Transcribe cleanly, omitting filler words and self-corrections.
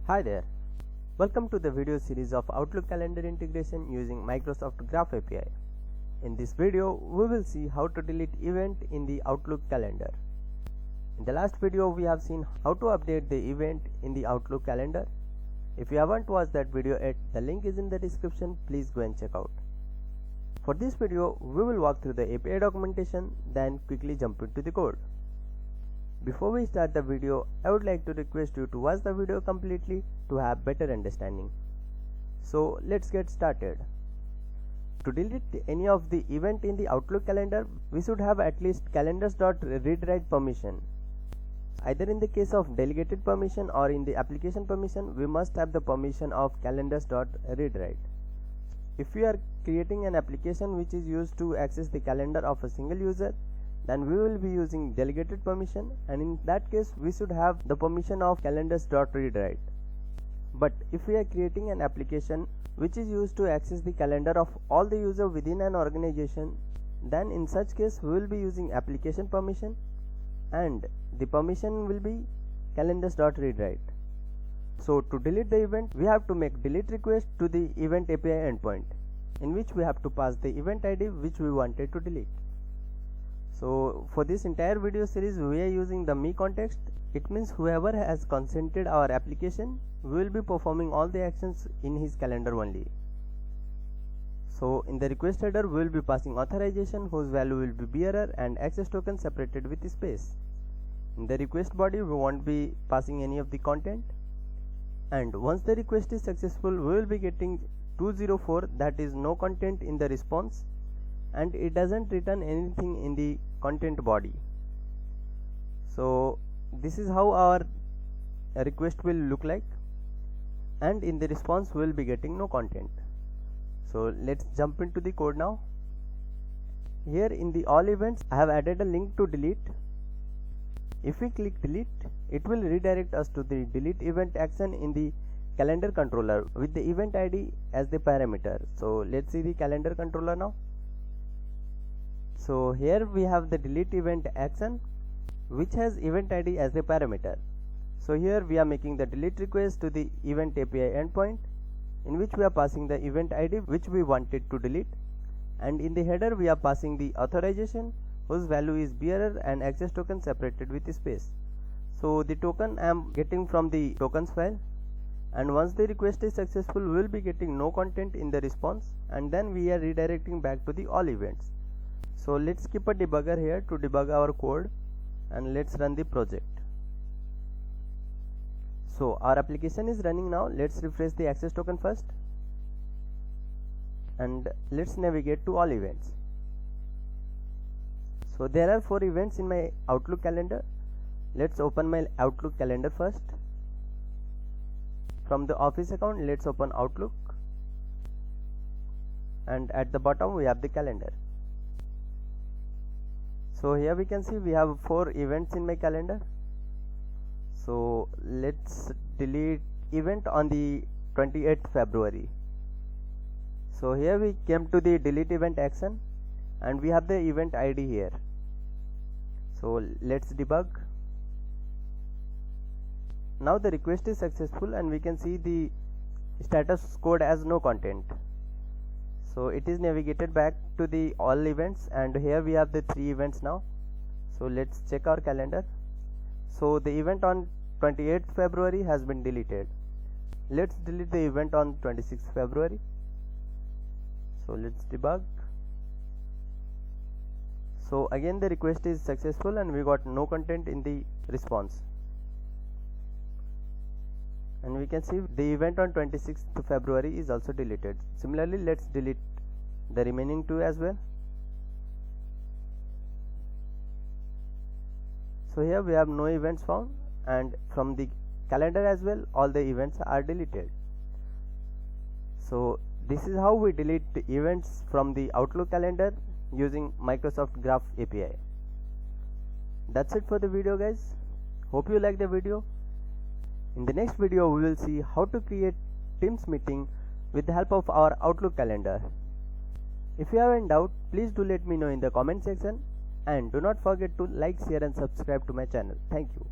Hi there, welcome to the video series of Outlook calendar integration using Microsoft Graph API. In this video, we will see how to delete event in the Outlook calendar. In the last video, we have seen how to update the event in the Outlook calendar. If you haven't watched that video yet, the link is in the description, please go and check out. For this video, we will walk through the API documentation, then quickly jump into the code. Before we start the video, I would like to request you to watch the video completely to have better understanding. So let's get started. To delete any of the event in the Outlook calendar, we should have at least calendars.readwrite permission. Either in the case of delegated permission or in the application permission, we must have the permission of calendars.readwrite. If we are creating an application which is used to access the calendar of a single user, then we will be using delegated permission, and in that case we should have the permission of calendars.readwrite. But if we are creating an application which is used to access the calendar of all the users within an organization, then in such case we will be using application permission and the permission will be calendars.readwrite. So to delete the event, we have to make delete request to the event API endpoint, in which we have to pass the event ID which we wanted to delete. So for this entire video series, we are using the me context. It means whoever has consented our application, we will be performing all the actions in his calendar only. So in the request header, we will be passing authorization whose value will be bearer and access token separated with space. In the request body, we won't be passing any of the content. And once the request is successful, we will be getting 204, that is no content in the response, and it doesn't return anything in the content body. So this is how our request will look like, and in the response we will be getting no content. So let's jump into the code now. Here in the all events, I have added a link to delete. If we click delete, it will redirect us to the delete event action in the calendar controller with the event ID as the parameter. So let's see the calendar controller now. So here we have the delete event action which has event ID as the parameter. So here we are making the delete request to the event API endpoint, in which we are passing the event ID which we wanted to delete, and in the header we are passing the authorization whose value is bearer and access token separated with space. So the token I am getting from the tokens file, and once the request is successful, we will be getting no content in the response, and then we are redirecting back to the all events. So let's keep a debugger here to debug our code, and let's run the project. So our application is running now. Let's refresh the access token first, and let's navigate to all events. So there are 4 events in my Outlook calendar. Let's open my Outlook calendar first. From the office account, let's open Outlook, and at the bottom we have the calendar. So here we can see we have 4 events in my calendar. So let's delete event on the 28th February. So here we came to the delete event action, and we have the event ID here. So let's debug. Now the request is successful, and we can see the status code as no content. So it is navigated back to the all events, and here we have the 3 events now. So let's check our calendar. So the event on 28th February has been deleted. Let's delete the event on 26th February. So let's debug. So again the request is successful, and we got no content in the response. And we can see the event on 26th February is also deleted. Similarly, let's delete the remaining 2 as well. So here we have no events found, and from the calendar as well, all the events are deleted. So this is how we delete the events from the Outlook calendar using Microsoft Graph API. That's it for the video, guys. Hope you like the video. In the next video, we will see how to create Teams meeting with the help of our Outlook calendar. If you have any doubt, please do let me know in the comment section, and do not forget to like, share and subscribe to my channel. Thank you.